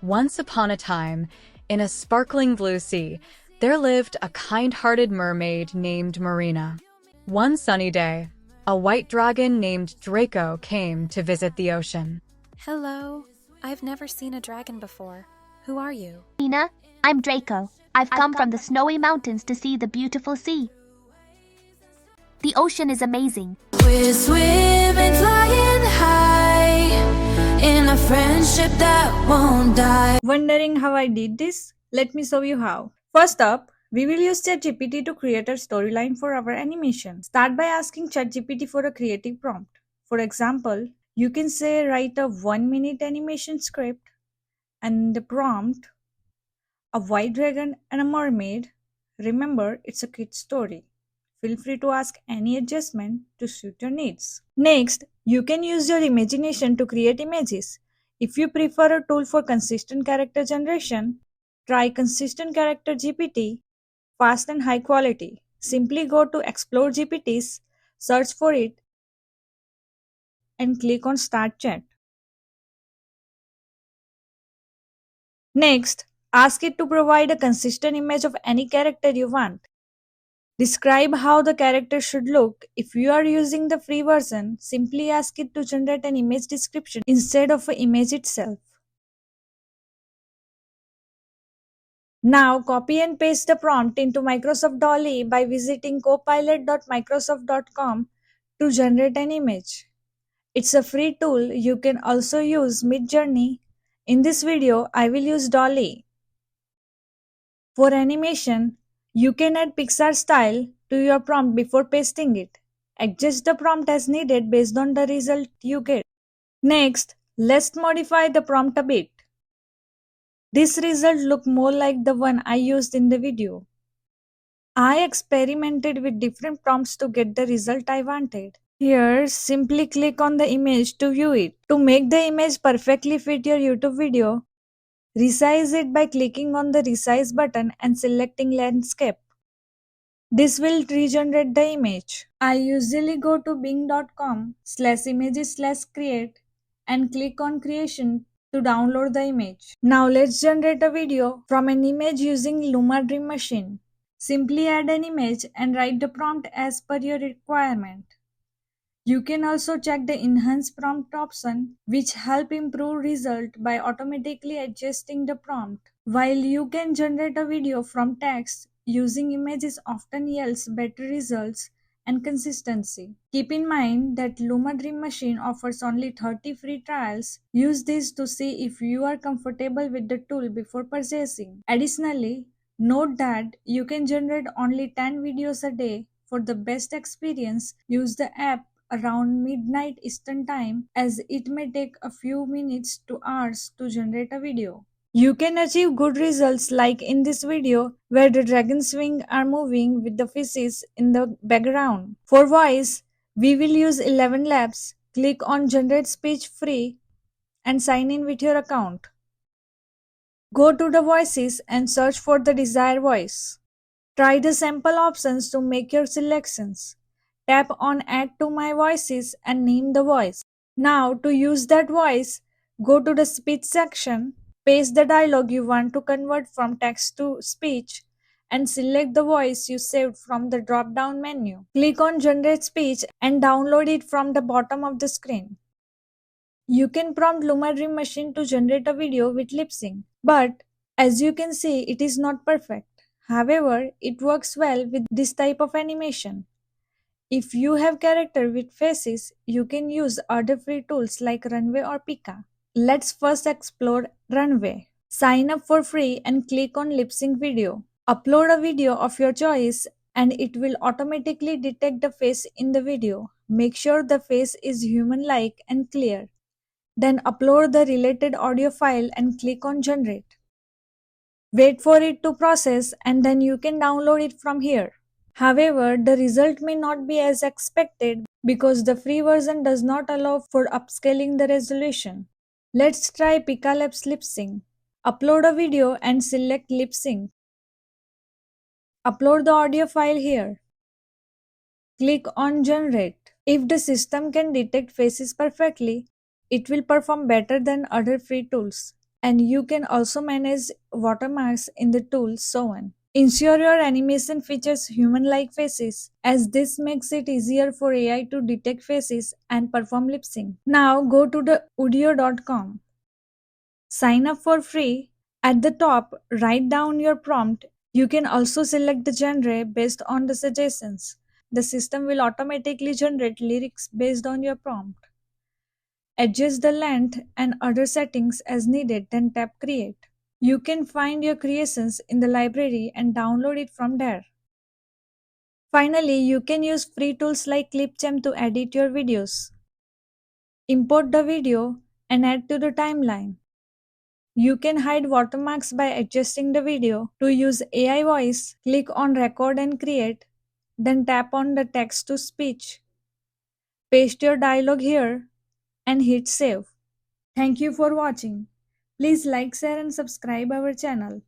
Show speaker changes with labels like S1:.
S1: Once upon a time, in a sparkling blue sea, there lived a kind-hearted mermaid named Marina. One sunny day, a white dragon named Draco came to visit the ocean.
S2: Hello. I've never seen a dragon before. Who are you?
S3: Nina, I'm Draco. I've come from the snowy mountains to see the beautiful sea. The ocean is amazing.
S4: We're swimming, flying high in a friendship that won't die.
S5: Wondering how I did this? Let me show you how. First up, we will use ChatGPT to create a storyline for our animation. Start by asking ChatGPT for a creative prompt. For example, you can say write a 1-minute animation script and the prompt, a white dragon and a mermaid. Remember, it's a kid's story. Feel free to ask any adjustment to suit your needs. Next, you can use your imagination to create images. If you prefer a tool for consistent character generation, try Consistent Character GPT, fast and high quality. Simply go to Explore GPTs, search for it, and click on Start Chat. Next, ask it to provide a consistent image of any character you want. Describe how the character should look. If you are using the free version, simply ask it to generate an image description instead of an image itself. Now copy and paste the prompt into Microsoft DALL-E by visiting copilot.microsoft.com to generate an image. It's a free tool. You can also use Midjourney. In this video, I will use DALL-E. For animation, you can add Pixar style to your prompt before pasting it. Adjust the prompt as needed based on the result you get. Next, let's modify the prompt a bit. This result looks more like the one I used in the video. I experimented with different prompts to get the result I wanted. Here, simply click on the image to view it. To make the image perfectly fit your YouTube video, resize it by clicking on the resize button and selecting landscape. This will regenerate the image. I usually go to bing.com/images/create and click on creation to download the image. Now let's generate a video from an image using Luma Dream Machine. Simply add an image and write the prompt as per your requirement. You can also check the Enhance Prompt option, which help improve result by automatically adjusting the prompt. While you can generate a video from text, using images often yields better results and consistency. Keep in mind that Luma Dream Machine offers only 30 free trials. Use these to see if you are comfortable with the tool before purchasing. Additionally, note that you can generate only 10 videos a day. For the best experience, use the app around midnight Eastern Time, as it may take a few minutes to hours to generate a video. You can achieve good results like in this video where the dragon's wings are moving with the fishes in the background. For voice, we will use 11 Labs. Click on Generate Speech Free and sign in with your account. Go to the voices and search for the desired voice. Try the sample options to make your selections. Tap on Add to My Voices and name the voice. Now to use that voice, go to the speech section, paste the dialogue you want to convert from text to speech, and select the voice you saved from the drop-down menu. Click on Generate Speech and download it from the bottom of the screen. You can prompt Luma Dream Machine to generate a video with lip sync, but as you can see, it is not perfect. However, it works well with this type of animation. If you have character with faces, you can use other free tools like Runway or Pika. Let's first explore Runway. Sign up for free and click on Lip Sync Video. Upload a video of your choice and it will automatically detect the face in the video. Make sure the face is human-like and clear. Then upload the related audio file and click on Generate. Wait for it to process and then you can download it from here. However, the result may not be as expected because the free version does not allow for upscaling the resolution. Let's try Pika Labs Lip Sync. Upload a video and select Lip Sync. Upload the audio file here. Click on Generate. If the system can detect faces perfectly, it will perform better than other free tools. and you can also manage watermarks in the tool so on. Ensure your animation features human-like faces, as this makes it easier for AI to detect faces and perform lip sync. Now go to the Udio.com. Sign up for free. At the top, write down your prompt. You can also select the genre based on the suggestions. The system will automatically generate lyrics based on your prompt. Adjust the length and other settings as needed, then tap Create. You can find your creations in the library and download it from there. Finally, you can use free tools like Clipchamp to edit your videos. Import the video and add to the timeline. You can hide watermarks by adjusting the video. To use AI voice, click on Record and Create, then tap on the text to speech. Paste your dialogue here and hit save. Thank you for watching. Please like, share and subscribe our channel.